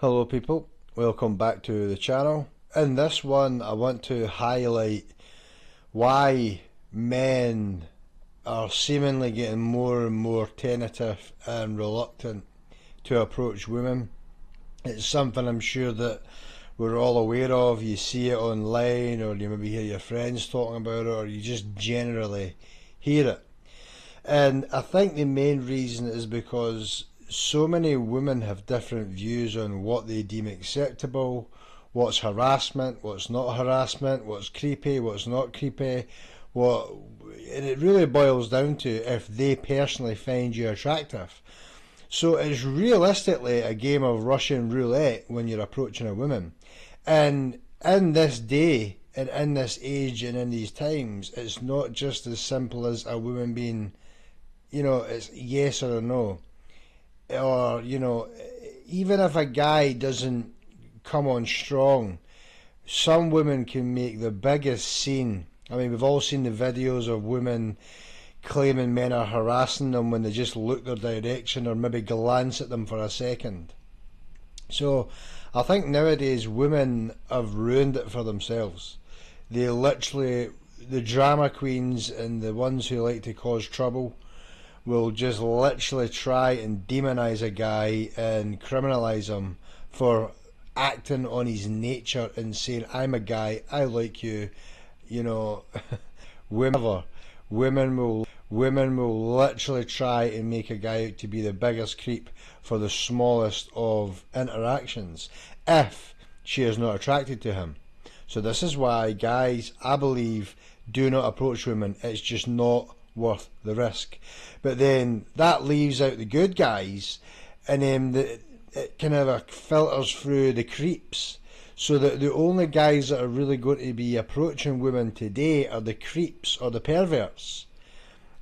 Hello people, welcome back to the channel. In this one I want to highlight why men are seemingly getting more and more tentative and reluctant to approach women. It's something I'm sure that we're all aware of. You see it online, or you maybe hear your friends talking about it, or you just generally hear it. And I think the main reason is because so many women have different views on what they deem acceptable, what's harassment, what's not harassment, what's creepy, what's not creepy, and it really boils down to if they personally find you attractive. So it's realistically a game of Russian roulette when you're approaching a woman. And in this day, and in this age, and in these times, it's not just as simple as a woman being, it's yes or no. Or, even if a guy doesn't come on strong, some women can make the biggest scene. I mean, we've all seen the videos of women claiming men are harassing them when they just look their direction or maybe glance at them for a second. So I think nowadays women have ruined it for themselves. They literally, the drama queens and the ones who like to cause trouble, will just literally try and demonize a guy and criminalize him for acting on his nature and saying, I'm a guy, I like you, women will literally try and make a guy out to be the biggest creep for the smallest of interactions if she is not attracted to him. So this is why guys, I believe, do not approach women. It's just not worth the risk. But then that leaves out the good guys, and then it kind of filters through the creeps, so that the only guys that are really going to be approaching women today are the creeps or the perverts.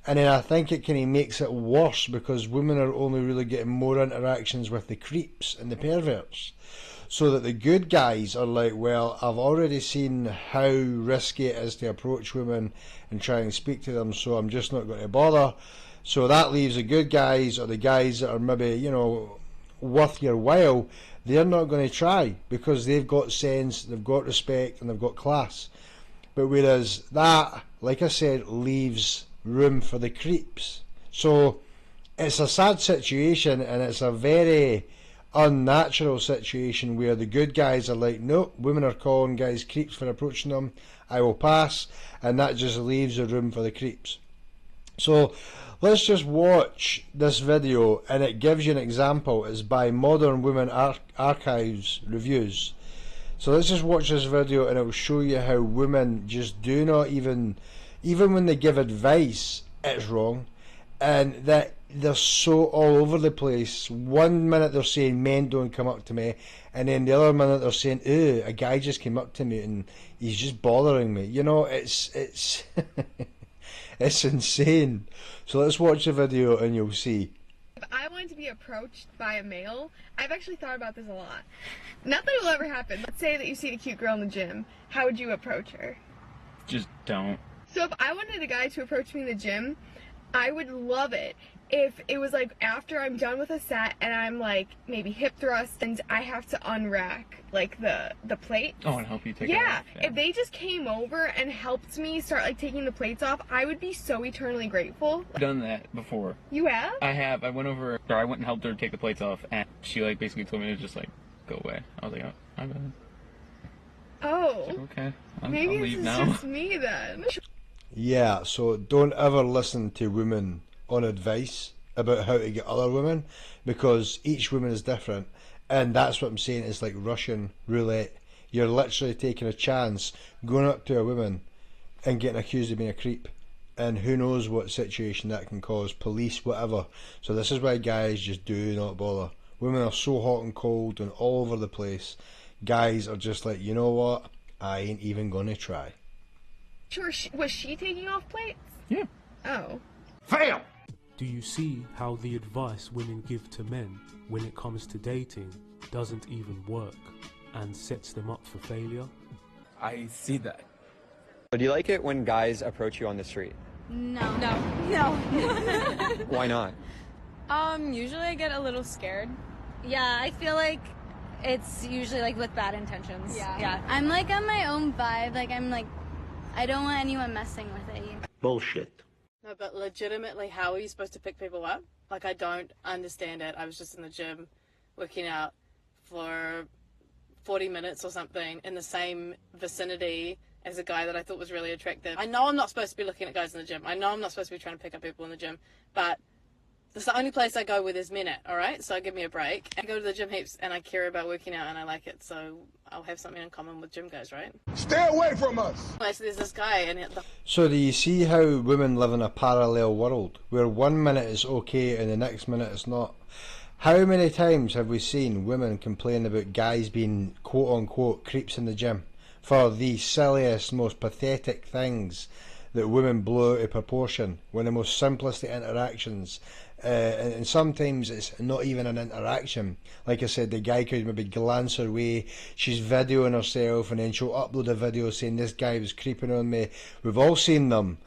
And then I think it kind of makes it worse because women are only really getting more interactions with the creeps and the perverts. So that the good guys are like, well, I've already seen how risky it is to approach women and try and speak to them, so I'm just not going to bother. So that leaves the good guys, or the guys that are maybe, worth your while. They're not going to try because they've got sense, they've got respect, and they've got class. But whereas that, like I said, leaves room for the creeps. So it's a sad situation, and it's a very unnatural situation where the good guys are like, nope, women are calling guys creeps for approaching them, I will pass, and that just leaves a room for the creeps. So let's just watch this video, and it gives you an example. It's by Modern Women Archives Reviews. So let's just watch this video, and it will show you how women just do not even when they give advice, it's wrong, and that they're so all over the place. One minute they're saying men don't come up to me, and then the other minute they're saying, ew, a guy just came up to me and he's just bothering me. It's it's insane. So let's watch the video and you'll see. If I wanted to be approached by a male, I've actually thought about this a lot. Not that it will ever happen. Let's say that you see a cute girl in the gym. How would you approach her? Just don't. So if I wanted a guy to approach me in the gym, I would love it if it was like after I'm done with a set and I'm like maybe hip thrust and I have to unrack like the plate. Oh, and help you take it Yeah, off. Yeah. if they just came over and helped me start like taking the plates off, I would be so eternally grateful. I've done that before. You have? I have. I went and helped her take the plates off, and she like basically told me to just like go away. I was like, oh, I'm done. Oh. Like, okay, I'll Maybe leave this now. is just me then. Yeah, so don't ever listen to women on advice about how to get other women, because each woman is different, and that's what I'm saying. It's like Russian roulette. You're literally taking a chance going up to a woman and getting accused of being a creep, and who knows what situation that can cause, police, whatever. So this is why guys just do not bother. Women are so hot and cold and all over the place. Guys are just like, you know what, I ain't even gonna try. Sure, was she taking off plates? Yeah. Oh. Fail! Do you see how the advice women give to men when it comes to dating doesn't even work and sets them up for failure? I see that. Do you like it when guys approach you on the street? No. No. Why not? Usually I get a little scared. Yeah, I feel like it's usually like with bad intentions. Yeah. I'm like on my own vibe. Like I'm like, I don't want anyone messing with it. Bullshit. No, but legitimately, how are you supposed to pick people up? Like, I don't understand it. I was just in the gym working out for 40 minutes or something in the same vicinity as a guy that I thought was really attractive. I know I'm not supposed to be looking at guys in the gym. I know I'm not supposed to be trying to pick up people in the gym, but this is the only place I go where there's men at, alright? So give me a break. I go to the gym heaps and I care about working out and I like it, so I'll have something in common with gym guys, right? Stay away from us! Anyway, so there's this guy and So do you see how women live in a parallel world where 1 minute is okay and the next minute it's not? How many times have we seen women complain about guys being quote-unquote creeps in the gym for the silliest, most pathetic things that women blow out of proportion when the most simplest of interactions, and sometimes it's not even an interaction. Like I said, the guy could maybe glance her way, she's videoing herself, and then she'll upload a video saying this guy was creeping on me. We've all seen them.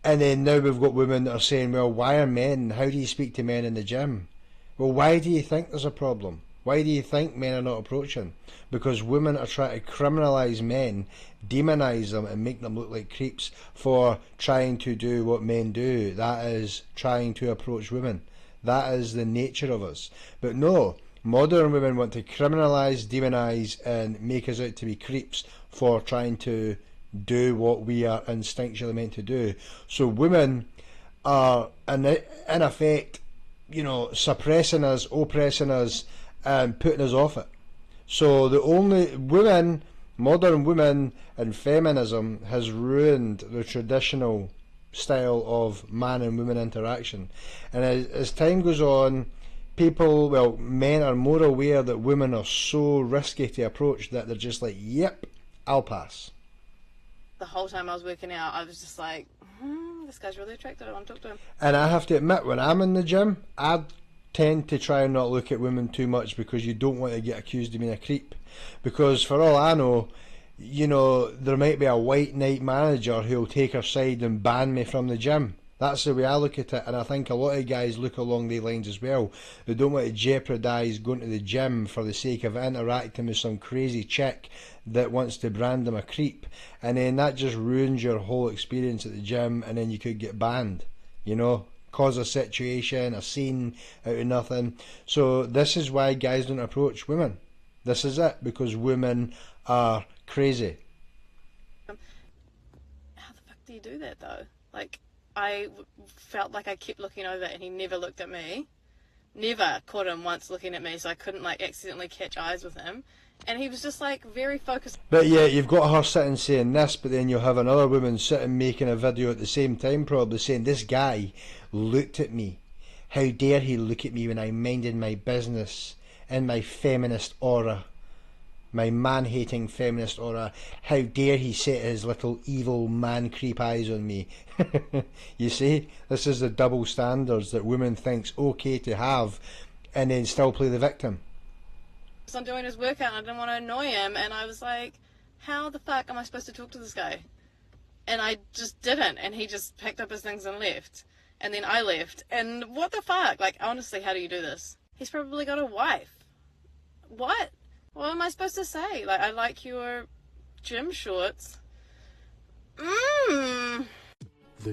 And then now we've got women that are saying, well, why are men, how do you speak to men in the gym? Well, why do you think there's a problem? Why do you think men are not approaching? Because women are trying to criminalise men, demonise them and make them look like creeps for trying to do what men do. That is trying to approach women. That is the nature of us. But no, modern women want to criminalise, demonise and make us out to be creeps for trying to do what we are instinctually meant to do. So women are in effect, you know, suppressing us, oppressing us and putting us off it. So the only women, modern women and feminism has ruined the traditional style of man and woman interaction. And as time goes on, people, well, men are more aware that women are so risky to approach that they're just like, yep, I'll pass. the whole time I was working out, I was just like, this guy's really attractive, I want to talk to him. And I have to admit, when I'm in the gym, I tend to try and not look at women too much because you don't want to get accused of being a creep. Because for all I know, you know, there might be a white knight manager who'll take her side and ban me from the gym. That's the way I look at it, and I think a lot of guys look along these lines as well. They don't want to jeopardise going to the gym for the sake of interacting with some crazy chick that wants to brand them a creep, and then that just ruins your whole experience at the gym, and then you could get banned, you know, cause a situation, a scene out of nothing. So this is why guys don't approach women. This is it, because women are crazy. How the fuck do you do that though? Like, I felt like I kept looking over and he never looked at me. Never caught him once looking at me, so I couldn't like accidentally catch eyes with him. And he was just like very focused. But yeah, you've got her sitting saying this, but then you'll have another woman sitting making a video at the same time probably saying, this guy looked at me. How dare he look at me when I minded my business in my feminist aura. My man-hating feminist aura. How dare he set his little evil man-creep eyes on me. You see, this is the double standards that women think's okay to have and then still play the victim. I'm doing his workout and I didn't want to annoy him, and I was like, how the fuck am I supposed to talk to this guy? And I just didn't, and he just picked up his things and left. And then I left, and what the fuck? Like, honestly, how do you do this? He's probably got a wife. What? What am I supposed to say? Like, I like your gym shorts. The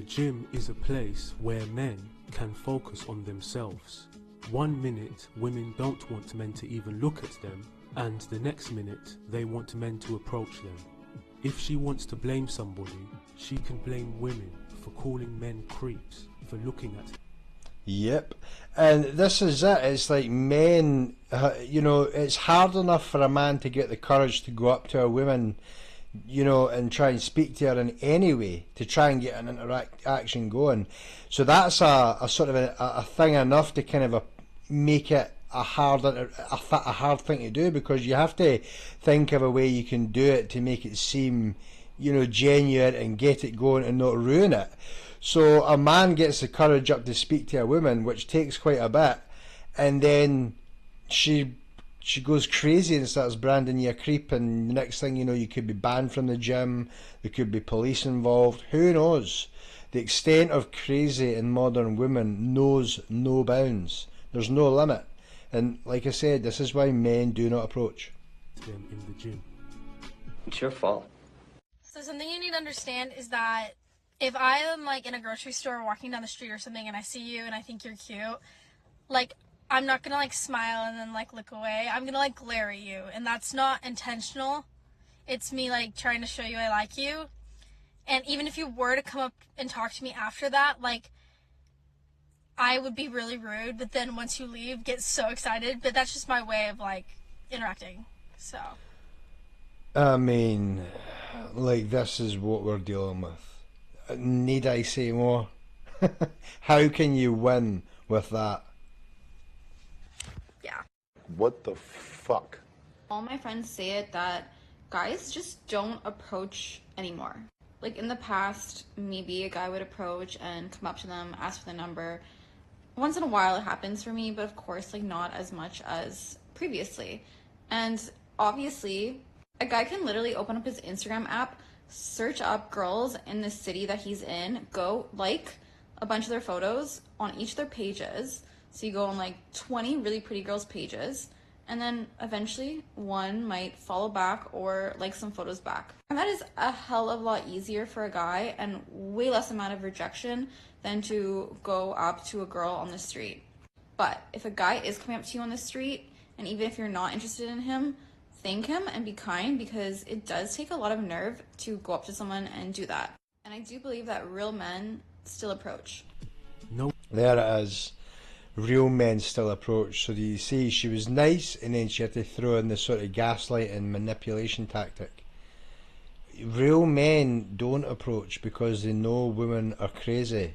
gym is a place where men can focus on themselves. 1 minute, women don't want men to even look at them, and the next minute, they want men to approach them. If she wants to blame somebody, she can blame women for calling men creeps, for looking at them. Yep, and this is it. It's like men, you know, it's hard enough for a man to get the courage to go up to a woman, you know, and try and speak to her in any way to try and get an interaction going. So that's a sort of a thing enough to kind of make it a hard thing to do, because you have to think of a way you can do it to make it seem, you know, genuine and get it going and not ruin it. So a man gets the courage up to speak to a woman, which takes quite a bit, and then she goes crazy and starts branding you a creep, and the next thing you know, you could be banned from the gym, there could be police involved, who knows? The extent of crazy in modern women knows no bounds. There's no limit. And like I said, this is why men do not approach them in the gym. It's your fault. So something you need to understand is that if I am like in a grocery store walking down the street or something and I see you and I think you're cute, like I'm not gonna like smile and then like look away. I'm gonna like glare at you, and that's not intentional. It's me like trying to show you I like you. And even if you were to come up and talk to me after that, like I would be really rude, but then once you leave, get so excited. But that's just my way of like interacting. So I mean, like, this is what we're dealing with. Need I say more? How can you win with that? yeah. What the fuck? All my friends say it that guys just don't approach anymore. Like in the past, maybe a guy would approach and come up to them, ask for the number. Once in a while it happens for me, but of course like not as much as previously. And obviously, a guy can literally open up his Instagram app, search up girls in the city that he's in, go like a bunch of their photos on each of their pages. So you go on like 20 really pretty girls' pages, and then eventually one might follow back or like some photos back. And that is a hell of a lot easier for a guy and way less amount of rejection than to go up to a girl on the street. But if a guy is coming up to you on the street, and even if you're not interested in him, thank him and be kind, because it does take a lot of nerve to go up to someone and do that. And I do believe that real men still approach. No. There it is. Real men still approach. So do you see, she was nice, and then she had to throw in the sort of gaslight and manipulation tactic. Real men don't approach because they know women are crazy.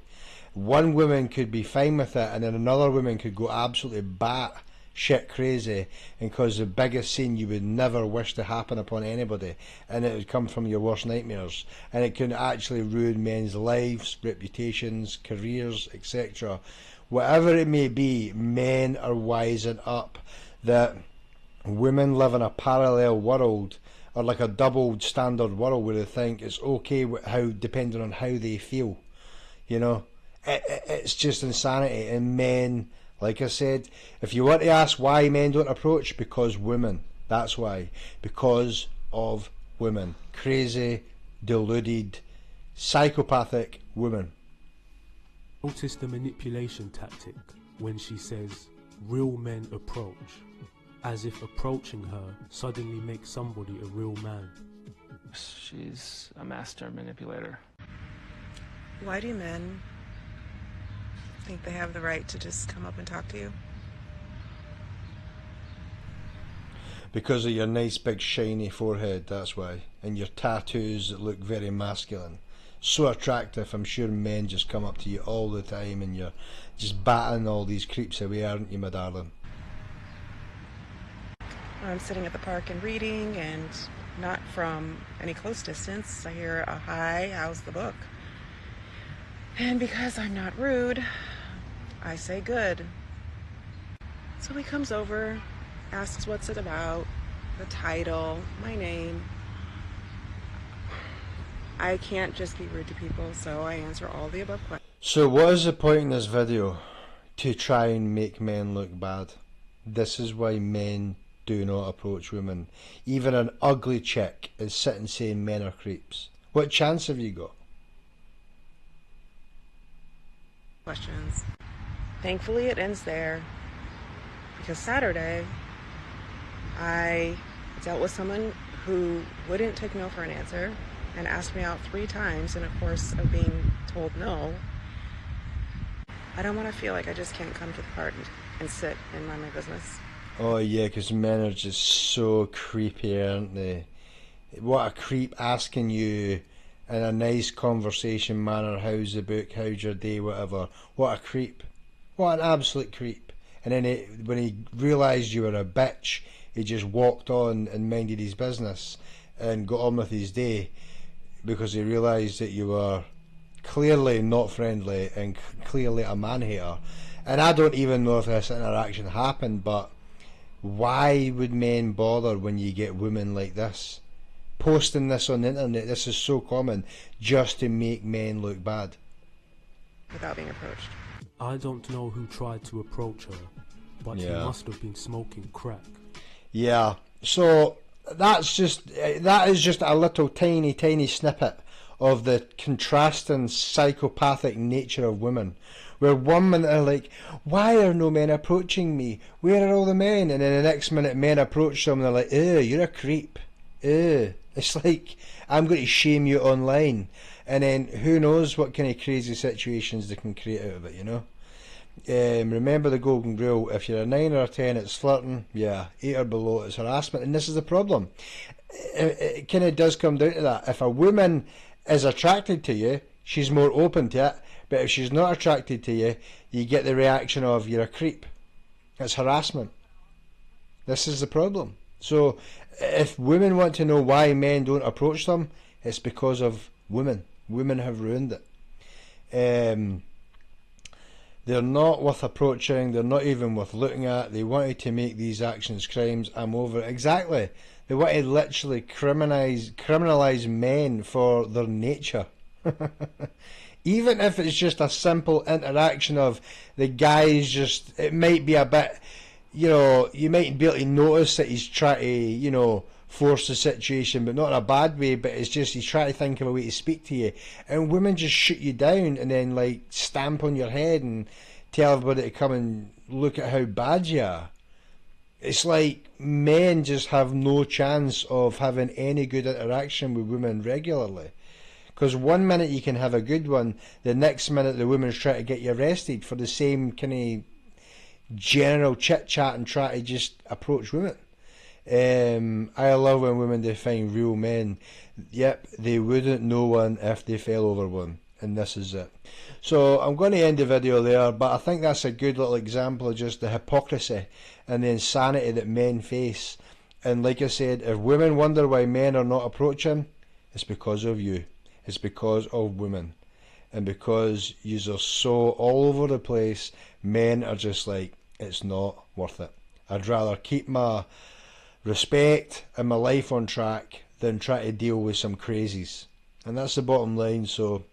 One woman could be fine with it, and then another woman could go absolutely bat shit crazy and cause the biggest scene you would never wish to happen upon anybody, and it would come from your worst nightmares, and it can actually ruin men's lives, reputations, careers, etc. Whatever it may be, men are wising up that women live in a parallel world, or like a double standard world, where they think it's okay how, depending on how they feel, you know. It's just insanity. And men, like I said, if you want to ask why men don't approach, because women. That's why. Because of women. Crazy, deluded, psychopathic women. Notice the manipulation tactic when she says real men approach, as if approaching her suddenly makes somebody a real man. She's a master manipulator. Why do men think they have the right to just come up and talk to you? Because of your nice big shiny forehead, that's why. And your tattoos that look very masculine. So attractive, I'm sure men just come up to you all the time, and you're just batting all these creeps away, aren't you, my darling? I'm sitting at the park and reading, and not from any close distance, I hear a "Hi, how's the book?" And because I'm not rude, I say good. So he comes over, asks what's it about, the title, my name. I can't just be rude to people, so I answer all the above questions. So what is the point in this video? To try and make men look bad. This is why men do not approach women. Even an ugly chick is sitting saying men are creeps. What chance have you got? Questions. Thankfully it ends there, because Saturday I dealt with someone who wouldn't take no for an answer and asked me out 3 times, and of course of being told no, I don't want to feel like I just can't come to the party and sit and mind my business. Oh yeah, because men are just so creepy, aren't they? What a creep, asking you in a nice conversation manner, how's the book, how's your day, whatever. What a creep. What an absolute creep. And then when he realised you were a bitch, he just walked on and minded his business and got on with his day, because he realised that you were clearly not friendly and clearly a man-hater. And I don't even know if this interaction happened, but why would men bother when you get women like this? Posting this on the internet, this is so common, just to make men look bad. Without being approached. I don't know who tried to approach her, but he Yeah. must have been smoking crack. Yeah, so that is just a little tiny snippet of the contrasting psychopathic nature of women, where one minute they're like, why are no men approaching me? Where are all the men? And then the next minute men approach them and they're like, ew, you're a creep. Ew. It's like, I'm going to shame you online. And then who knows what kind of crazy situations they can create out of it, you know? Remember the golden rule: if you're a 9 or a 10 it's flirting, yeah, 8 or below it's harassment. And this is the problem, it kind of does come down to that. If a woman is attracted to you, she's more open to it, but if she's not attracted to you, you get the reaction of you're a creep. It's harassment. This is the problem. So if women want to know why men don't approach them, it's because of women. Women have ruined it. They're not worth approaching, they're not even worth looking at. They wanted to make these actions crimes. I'm over it. Exactly. They want to literally criminalise men for their nature. Even if it's just a simple interaction of the guy's just, it might be a bit, you know, you might be able to notice that he's trying to, you know, force the situation, but not in a bad way, but it's just he's trying to think of a way to speak to you, and women just shoot you down and then like stamp on your head and tell everybody to come and look at how bad you are. It's like men just have no chance of having any good interaction with women regularly, because one minute you can have a good one, the next minute the woman's trying to get you arrested for the same kind of general chit chat and try to just approach women. I love when women define real men. Yep, they wouldn't know one if they fell over one, and this is it. So I'm going to end the video there, but I think that's a good little example of just the hypocrisy and the insanity that men face. And like I said, if women wonder why men are not approaching, it's because of you. It's because of women. And because yous are so all over the place, men are just like, it's not worth it. I'd rather keep my respect and my life on track than try to deal with some crazies. And that's the bottom line. So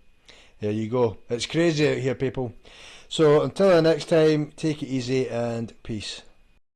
there you go. It's crazy out here, people. So until the next time, take it easy and peace.